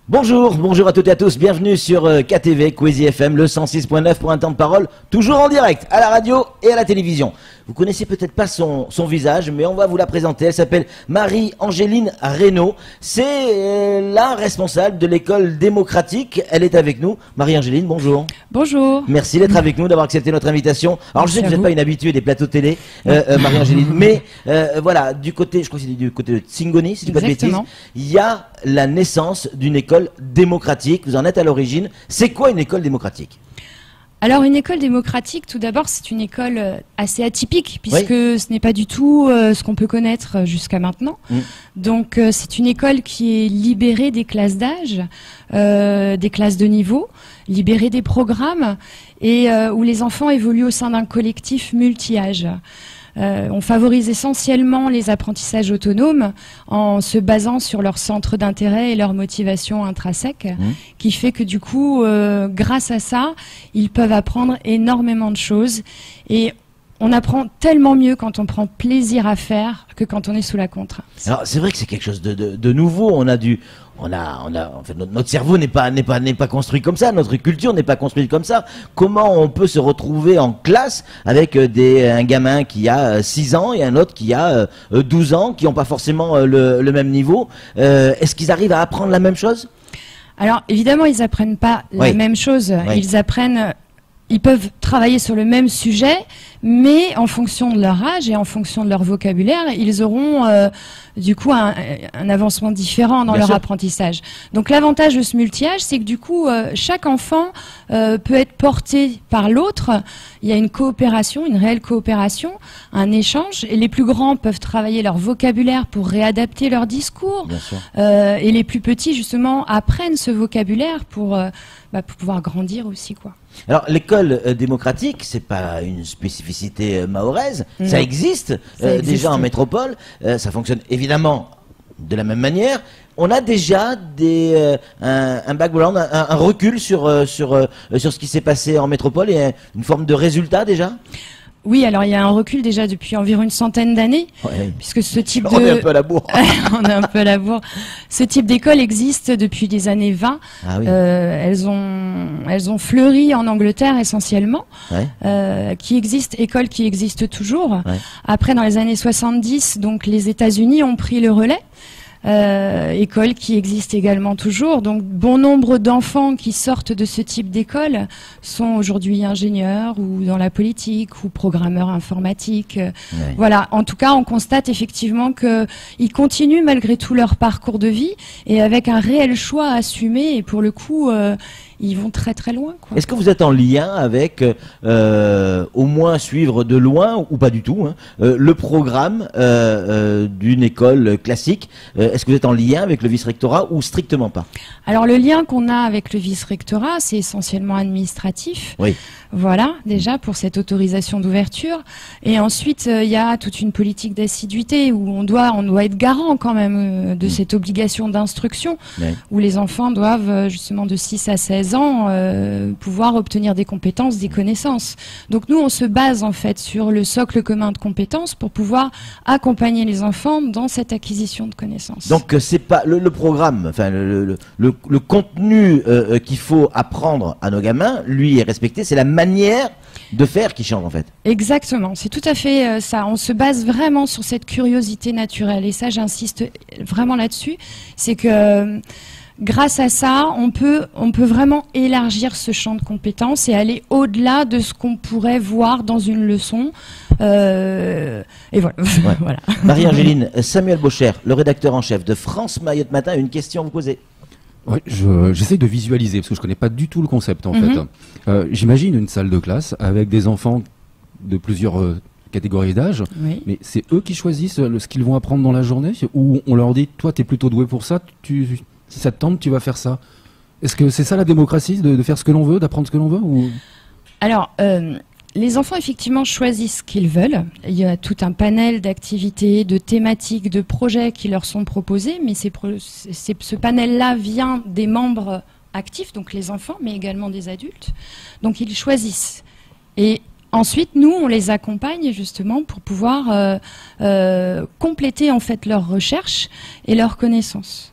Bonjour, bonjour à toutes et à tous, bienvenue sur KTV, Kwezi FM, le 106.9 pour un temps de parole, toujours en direct, à la radio et à la télévision. Vous connaissez peut-être pas son visage, mais on va vous la présenter. Elle s'appelle Marie-Angéline Reynaud. C'est la responsable de l'école démocratique. Elle est avec nous. Marie-Angéline, bonjour. Bonjour. Merci d'être avec nous, d'avoir accepté notre invitation. Alors je sais que vous n'êtes pas une habituée des plateaux télé, Marie-Angéline, mais voilà, du côté, je crois que c'est du côté de Tsingoni, si je ne dis pas de bêtises, il y a la naissance d'une école démocratique. Vous en êtes à l'origine. C'est quoi une école démocratique ? Alors une école démocratique, tout d'abord, c'est une école assez atypique puisque ce n'est pas du tout ce qu'on peut connaître jusqu'à maintenant. Donc c'est une école qui est libérée des classes d'âge, des classes de niveau, libérée des programmes et où les enfants évoluent au sein d'un collectif multi-âge. On favorise essentiellement les apprentissages autonomes en se basant sur leur centre d'intérêt et leur motivation intrinsèque, qui fait que du coup, grâce à ça, ils peuvent apprendre énormément de choses et on apprend tellement mieux quand on prend plaisir à faire que quand on est sous la contrainte. Alors c'est vrai que c'est quelque chose de nouveau. En fait, notre cerveau n'est pas construit comme ça, notre culture n'est pas construite comme ça. Comment on peut se retrouver en classe avec un gamin qui a 6 ans et un autre qui a 12 ans, qui n'ont pas forcément le même niveau? Est-ce qu'ils arrivent à apprendre la même chose? Alors évidemment, ils apprennent pas la même chose. Ils peuvent travailler sur le même sujet, mais en fonction de leur âge et en fonction de leur vocabulaire, ils auront du coup un avancement différent dans leur apprentissage. Donc l'avantage de ce multi-âge, c'est que du coup, chaque enfant peut être porté par l'autre. Il y a une coopération, une réelle coopération, un échange. Et les plus grands peuvent travailler leur vocabulaire pour réadapter leur discours. Et les plus petits, justement, apprennent ce vocabulaire pour pouvoir grandir aussi, quoi. Alors l'école démocratique, c'est pas une spécificité mahoraise, ça existe déjà en métropole, ça fonctionne évidemment de la même manière. On a déjà un background, un recul sur ce qui s'est passé en métropole et une forme de résultat déjà. Oui, alors il y a un recul déjà depuis environ une centaine d'années, puisque ce type on est un peu à la bourre. On est un peu à la bourre. Ce type d'école existe depuis les années 20. Elles ont fleuri en Angleterre essentiellement, écoles qui existent toujours. Après, dans les années 70, donc les États-Unis ont pris le relais. École qui existe également toujours. Donc bon nombre d'enfants qui sortent de ce type d'école sont aujourd'hui ingénieurs ou dans la politique ou programmeurs informatiques. Voilà, en tout cas on constate effectivement qu'ils continuent malgré tout leur parcours de vie et avec un réel choix assumé et pour le coup ils vont très très loin. Est-ce que vous êtes en lien avec, au moins suivre de loin, ou pas du tout, le programme d'une école classique? Est-ce que vous êtes en lien avec le vice-rectorat ou strictement pas? Alors le lien qu'on a avec le vice-rectorat, c'est essentiellement administratif. Voilà, déjà pour cette autorisation d'ouverture. Et ensuite, il y a toute une politique d'assiduité où on doit être garant quand même de cette obligation d'instruction, où les enfants doivent justement de 6 à 16 ans pouvoir obtenir des compétences, des connaissances. Donc nous, on se base en fait sur le socle commun de compétences pour pouvoir accompagner les enfants dans cette acquisition de connaissances. Donc c'est pas le programme, enfin le contenu qu'il faut apprendre à nos gamins, lui est respecté, c'est la manière de faire qui change en fait. Exactement, c'est tout à fait ça. On se base vraiment sur cette curiosité naturelle et ça j'insiste vraiment là-dessus, c'est que grâce à ça, on peut vraiment élargir ce champ de compétences et aller au-delà de ce qu'on pourrait voir dans une leçon. Et voilà. Voilà. Marie-Angéline, Samuel Bocher, le rédacteur en chef de France Mayotte Matin, a une question à vous poser. Oui, j'essaie de visualiser parce que je connais pas du tout le concept en fait. J'imagine une salle de classe avec des enfants de plusieurs catégories d'âge, mais c'est eux qui choisissent ce qu'ils vont apprendre dans la journée ou on leur dit toi t'es plutôt doué pour ça, si ça te tente tu vas faire ça. Est-ce que c'est ça la démocratie, de faire ce que l'on veut, d'apprendre ce que l'on veut ou... Alors les enfants, effectivement, choisissent ce qu'ils veulent. Il y a tout un panel d'activités, de thématiques, de projets qui leur sont proposés, mais ce panel-là vient des membres actifs, donc les enfants, mais également des adultes. Donc ils choisissent. Et Ensuite, nous, on les accompagne justement pour pouvoir compléter en fait leurs recherches et leurs connaissances.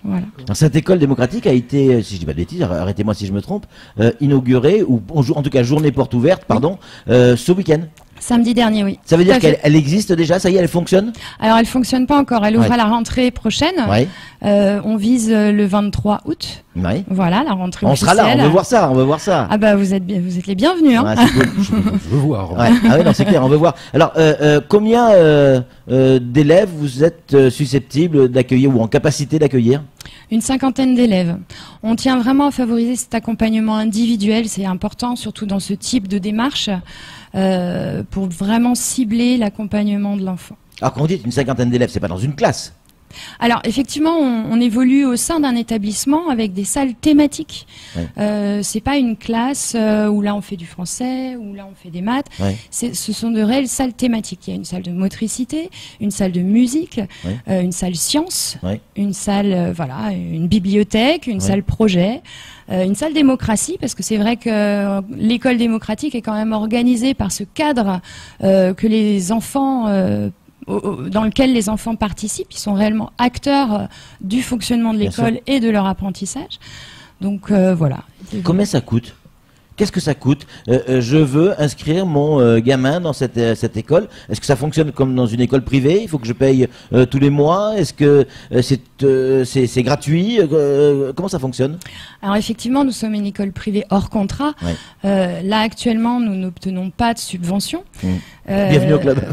Voilà. Alors, cette école démocratique a été, si je dis pas de bêtises, arrêtez-moi si je me trompe, inaugurée, ou en tout cas journée porte ouverte, pardon, ce week-end. Samedi dernier, oui. Ça veut dire qu'elle existe déjà, ça y est, elle fonctionne? Alors, elle fonctionne pas encore. Elle ouvre à la rentrée prochaine. Ouais. On vise le 23 août. Ouais. Voilà, la rentrée on officielle. sera là, on veut voir ça, on veut voir ça. Ah bah vous êtes les bienvenus. Hein. Ouais, cool. Je veux voir. Ouais. Ah oui, non, c'est clair, on veut voir. Alors, combien d'élèves vous êtes susceptibles d'accueillir ou en capacité d'accueillir? Une 50aine d'élèves. On tient vraiment à favoriser cet accompagnement individuel, c'est important, surtout dans ce type de démarche, pour vraiment cibler l'accompagnement de l'enfant. Alors, quand vous dites une 50aine d'élèves, c'est pas dans une classe? Alors effectivement, on évolue au sein d'un établissement avec des salles thématiques. Ouais. C'est pas une classe où là on fait du français, où là on fait des maths. Ouais. Ce sont de réelles salles thématiques. Il y a une salle de motricité, une salle de musique, ouais. Une salle sciences, ouais. Une salle voilà, une bibliothèque, une salle projet. Une salle démocratie, parce que c'est vrai que l'école démocratique est quand même organisée par ce cadre que les enfants dans lequel les enfants participent, ils sont réellement acteurs du fonctionnement de l'école et de leur apprentissage. Donc voilà. Combien ça coûte ? Qu'est-ce que ça coûte ? Je veux inscrire mon gamin dans cette école. Est-ce que ça fonctionne comme dans une école privée ? Il faut que je paye tous les mois ? Est-ce que c'est gratuit ? Comment ça fonctionne ? Alors effectivement, nous sommes une école privée hors contrat. Ouais. Là actuellement, nous n'obtenons pas de subvention. Bienvenue au club.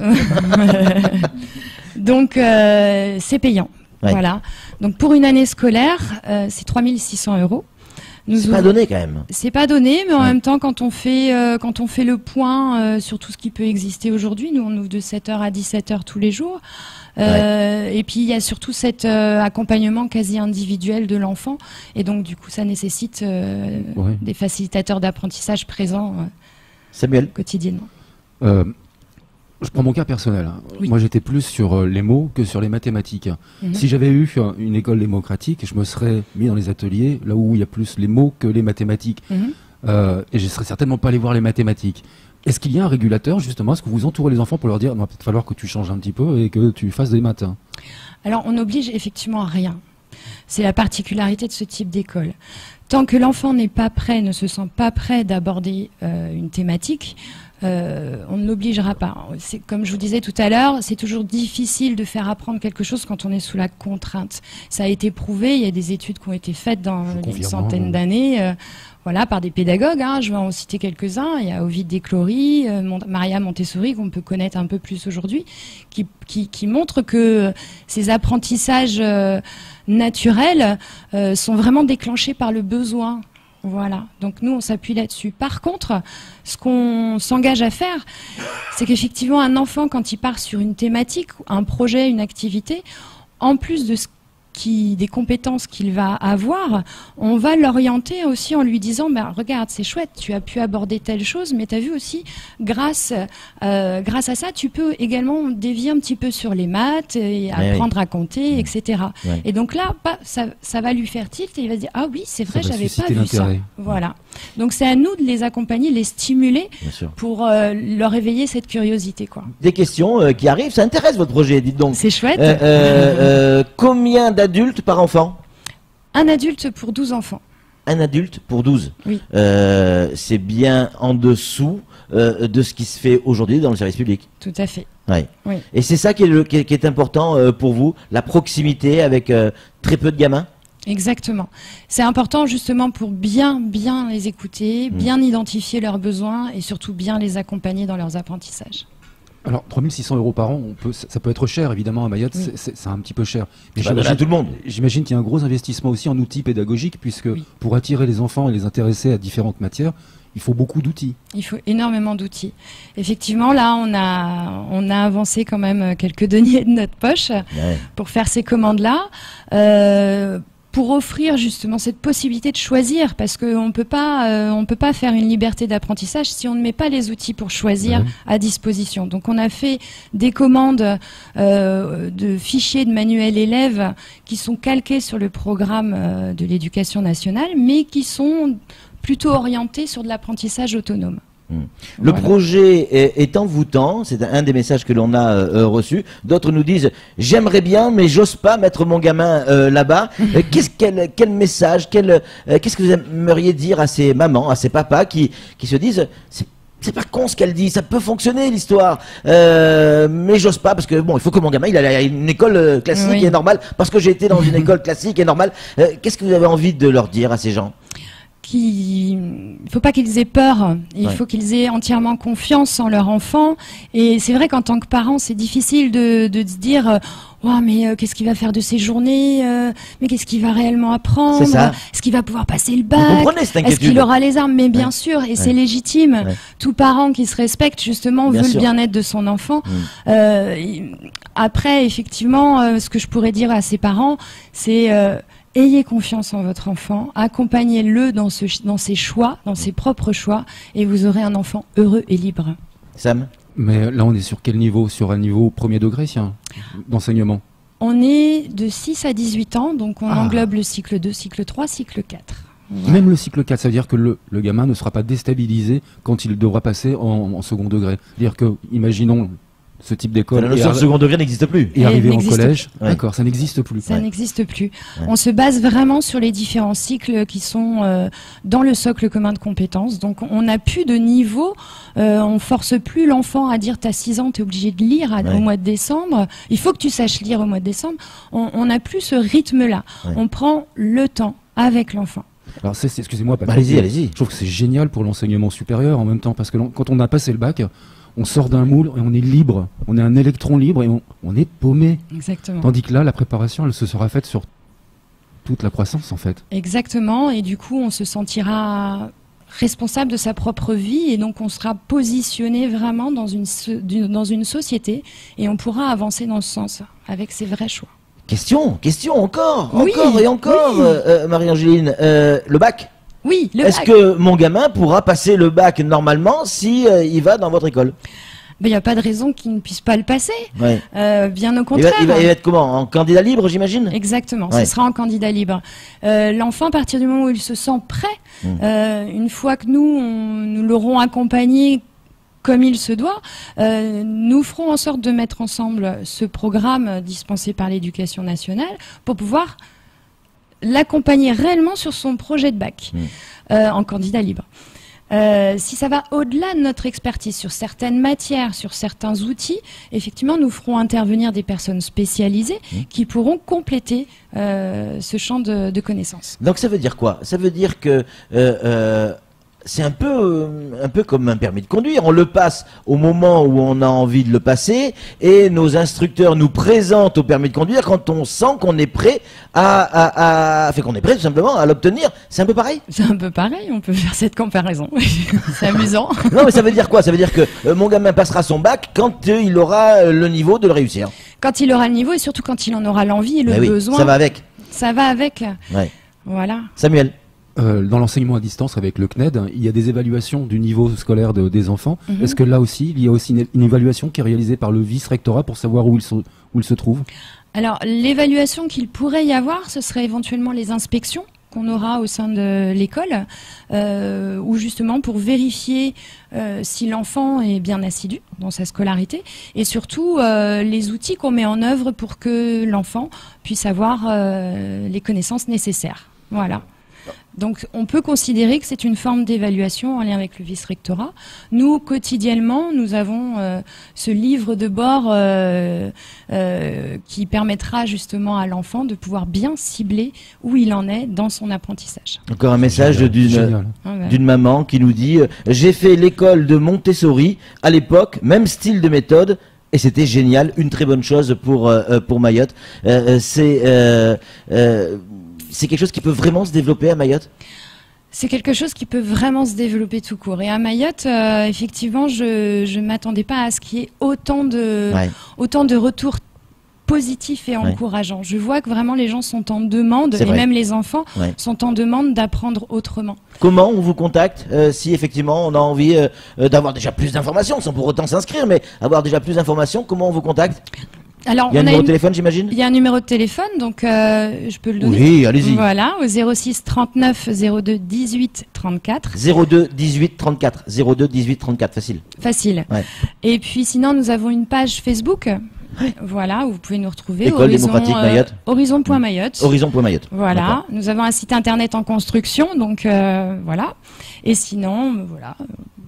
Donc c'est payant. Ouais. Voilà. Donc pour une année scolaire, c'est 3 600 €. C'est pas donné quand même. C'est pas donné, mais en même temps, quand on fait le point sur tout ce qui peut exister aujourd'hui, nous on ouvre de 7h à 17h tous les jours. Et puis il y a surtout cet accompagnement quasi individuel de l'enfant, et donc du coup ça nécessite des facilitateurs d'apprentissage présents quotidiennement. Je prends mon cas personnel. Oui. Moi, j'étais plus sur les mots que sur les mathématiques. Si j'avais eu une école démocratique, je me serais mis dans les ateliers, là où il y a plus les mots que les mathématiques. Et je ne serais certainement pas allé voir les mathématiques. Est-ce qu'il y a un régulateur, justement ? Est-ce que vous entourez les enfants pour leur dire, il va peut-être falloir que tu changes un petit peu et que tu fasses des maths ? Alors, on n'oblige effectivement à rien. C'est la particularité de ce type d'école. Tant que l'enfant n'est pas prêt, ne se sent pas prêt d'aborder une thématique, on ne l'obligera pas. Comme je vous disais tout à l'heure, c'est toujours difficile de faire apprendre quelque chose quand on est sous la contrainte. Ça a été prouvé, il y a des études qui ont été faites dans une centaine d'années, voilà, par des pédagogues. Je vais en citer quelques-uns. Il y a Ovide Desclory, Maria Montessori, qu'on peut connaître un peu plus aujourd'hui, qui montrent que ces apprentissages naturels sont vraiment déclenchés par le besoin. Voilà, donc nous on s'appuie là-dessus. Par contre, ce qu'on s'engage à faire, c'est qu'effectivement un enfant, quand il part sur une thématique, un projet, une activité, en plus de des compétences qu'il va avoir, on va l'orienter aussi en lui disant regarde, c'est chouette, tu as pu aborder telle chose, mais tu as vu aussi, grâce à ça, tu peux également dévier un petit peu sur les maths et apprendre à compter, etc. Et donc là, ça va lui faire tilt et il va se dire ah oui, c'est vrai, j'avais pas vu ça. Voilà. Donc c'est à nous de les accompagner, les stimuler pour leur éveiller cette curiosité, quoi. Des questions qui arrivent, ça intéresse votre projet, dites donc. C'est chouette. Combien d'adultes par enfant ? Un adulte pour 12 enfants. Un adulte pour 12 ? Oui. C'est bien en dessous de ce qui se fait aujourd'hui dans le service public. Tout à fait. Ouais. Oui. Et c'est ça qui est important pour vous, la proximité avec très peu de gamins ? Exactement. C'est important justement pour bien les écouter, bien identifier leurs besoins et surtout bien les accompagner dans leurs apprentissages. Alors, 3 600 € par an, ça peut être cher, évidemment, à Mayotte, c'est un petit peu cher. Mais j'imagine tout le monde. J'imagine qu'il y a un gros investissement aussi en outils pédagogiques, puisque pour attirer les enfants et les intéresser à différentes matières, il faut beaucoup d'outils. Il faut énormément d'outils. Effectivement, là, on a avancé quand même quelques deniers de notre poche pour faire ces commandes-là. Pour offrir justement cette possibilité de choisir, parce qu'on peut pas faire une liberté d'apprentissage si on ne met pas les outils pour choisir à disposition. Donc on a fait des commandes de fichiers de manuels élèves qui sont calqués sur le programme de l'éducation nationale, mais qui sont plutôt orientés sur de l'apprentissage autonome. Le projet est envoûtant, c'est un des messages que l'on a reçu. D'autres nous disent j'aimerais bien mais j'ose pas mettre mon gamin là-bas. Quel message, qu'est-ce que vous aimeriez dire à ces mamans, à ces papas qui se disent c'est pas con ce qu'elle dit, ça peut fonctionner l'histoire, mais j'ose pas parce que bon, il faut que mon gamin il a une école classique et normale parce que j'ai été dans une école classique et normale. Qu'est-ce que vous avez envie de leur dire à ces gens? Il faut pas qu'ils aient peur, il faut qu'ils aient entièrement confiance en leur enfant. Et c'est vrai qu'en tant que parent, c'est difficile de se dire oh, mais qu'est-ce qu'il va faire de ses journées, mais qu'est-ce qu'il va réellement apprendre, est-ce qu'il va pouvoir passer le bac, est-ce qu'il aura les armes, mais bien sûr, et c'est légitime. Tout parent qui se respecte justement veut le bien-être de son enfant. Après, effectivement, ce que je pourrais dire à ses parents, c'est ayez confiance en votre enfant, accompagnez-le dans ses choix, dans ses propres choix, et vous aurez un enfant heureux et libre. Sam? Mais là, on est sur quel niveau? Sur un niveau premier degré, d'enseignement? On est de 6 à 18 ans, donc on englobe le cycle 2, cycle 3, cycle 4. Voilà. Même le cycle 4, ça veut dire que le gamin ne sera pas déstabilisé quand il devra passer en second degré. C'est-à-dire que, imaginons ce type d'école. La notion de second degré n'existe plus. Et arriver en collège, d'accord, ça n'existe plus. Ça n'existe plus. On se base vraiment sur les différents cycles qui sont dans le socle commun de compétences. Donc on n'a plus de niveau, on force plus l'enfant à dire t'as 6 ans, t'es obligé de lire au mois de décembre. Il faut que tu saches lire au mois de décembre. On n'a plus ce rythme-là. On prend le temps avec l'enfant. Alors excusez-moi, allez-y. Je trouve que c'est génial pour l'enseignement supérieur en même temps, parce que quand on a passé le bac, on sort d'un moule et on est libre, on est un électron libre et on est paumé. Exactement. Tandis que là, la préparation, elle se sera faite sur toute la croissance en fait. Exactement, et du coup, on se sentira responsable de sa propre vie et donc on sera positionné vraiment dans une société et on pourra avancer dans ce sens avec ses vrais choix. Question, encore et encore, Marie-Angéline, le bac? Oui, le bac. Est-ce que mon gamin pourra passer le bac normalement si il va dans votre école? Il n'y a pas de raison qu'il ne puisse pas le passer. Bien au contraire. Il va être comment? En candidat libre, j'imagine? Exactement, ce sera en candidat libre. L'enfant, à partir du moment où il se sent prêt, une fois que nous l'aurons accompagné comme il se doit, nous ferons en sorte de mettre ensemble ce programme dispensé par l'Éducation nationale pour pouvoir l'accompagner réellement sur son projet de bac en candidat libre. Si ça va au-delà de notre expertise sur certaines matières, sur certains outils, effectivement, nous ferons intervenir des personnes spécialisées qui pourront compléter ce champ de connaissances. Donc ça veut dire quoi? Ça veut dire que c'est un peu comme un permis de conduire. On le passe au moment où on a envie de le passer et nos instructeurs nous présentent au permis de conduire quand on sent qu'on est prêt qu'on est prêt tout simplement à l'obtenir. C'est un peu pareil? C'est un peu pareil, on peut faire cette comparaison. C'est amusant. Non, mais ça veut dire quoi? Ça veut dire que mon gamin passera son bac quand il aura le niveau de le réussir. Quand il aura le niveau et surtout quand il en aura l'envie et le besoin. Ça va avec. Ça va avec. Voilà. Samuel? Dans l'enseignement à distance avec le CNED, il y a des évaluations du niveau scolaire des enfants. Est-ce que là aussi, il y a aussi une évaluation qui est réalisée par le vice-rectorat pour savoir où il se trouve? Alors, l'évaluation qu'il pourrait y avoir, ce serait éventuellement les inspections qu'on aura au sein de l'école, ou justement pour vérifier si l'enfant est bien assidu dans sa scolarité, et surtout les outils qu'on met en œuvre pour que l'enfant puisse avoir les connaissances nécessaires. Voilà. Donc on peut considérer que c'est une forme d'évaluation en lien avec le vice-rectorat. Nous, quotidiennement, nous avons ce livre de bord qui permettra justement à l'enfant de pouvoir bien cibler où il en est dans son apprentissage. Encore un message d'une maman qui nous dit « J'ai fait l'école de Montessori à l'époque, même style de méthode, et c'était génial, une très bonne chose pour Mayotte. » C'est quelque chose qui peut vraiment se développer à Mayotte? C'est quelque chose qui peut vraiment se développer tout court. Et à Mayotte, effectivement, je ne m'attendais pas à ce qu'il y ait autant de retours positifs et encourageants. Je vois que vraiment les gens sont en demande, et même les enfants sont en demande d'apprendre autrement. Comment on vous contacte si effectivement on a envie d'avoir déjà plus d'informations, sans pour autant s'inscrire, mais avoir déjà plus d'informations, comment on vous contacte? Alors, il y a un numéro de téléphone, j'imagine? Il y a un numéro de téléphone, donc je peux le donner. Oui, allez-y. Voilà, au 06 39 02 18 34. 02 18 34. 02 18 34, facile. Facile. Ouais. Et puis sinon, nous avons une page Facebook. Ouais. Voilà, où vous pouvez nous retrouver. École démocratique Mayotte. Horizon.Mayotte. Horizon.Mayotte. Voilà. Nous avons un site internet en construction, donc voilà. Et sinon, voilà.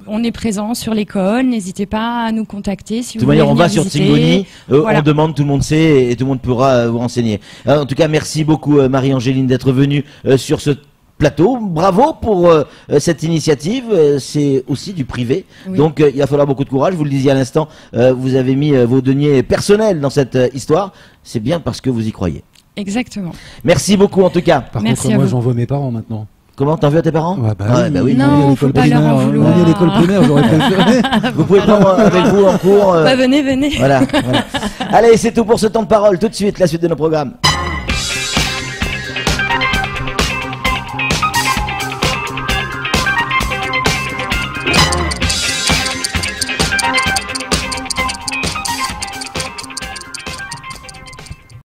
On est présent sur l'école, n'hésitez pas à nous contacter si vous voulez. De toute manière, on va sur visiter. Tsingoni, Voilà. on demande, tout le monde sait et tout le monde pourra vous renseigner. En tout cas, merci beaucoup Marie-Angéline d'être venue sur ce plateau. Bravo pour cette initiative, c'est aussi du privé. Oui. Donc il va falloir beaucoup de courage, vous le disiez à l'instant, vous avez mis vos deniers personnels dans cette histoire, c'est bien parce que vous y croyez. Exactement. Merci beaucoup en tout cas. Par contre, moi j'en veux à mes parents maintenant. Comment, t'en veux à tes parents? Ouais, bah oui. Non, faut pas leur en vouloir. À l'école primaire, j'aurais préféré. Vous pouvez prendre avec vous en cours. Bah, venez. Voilà. Allez, c'est tout pour ce temps de parole. Tout de suite, la suite de nos programmes.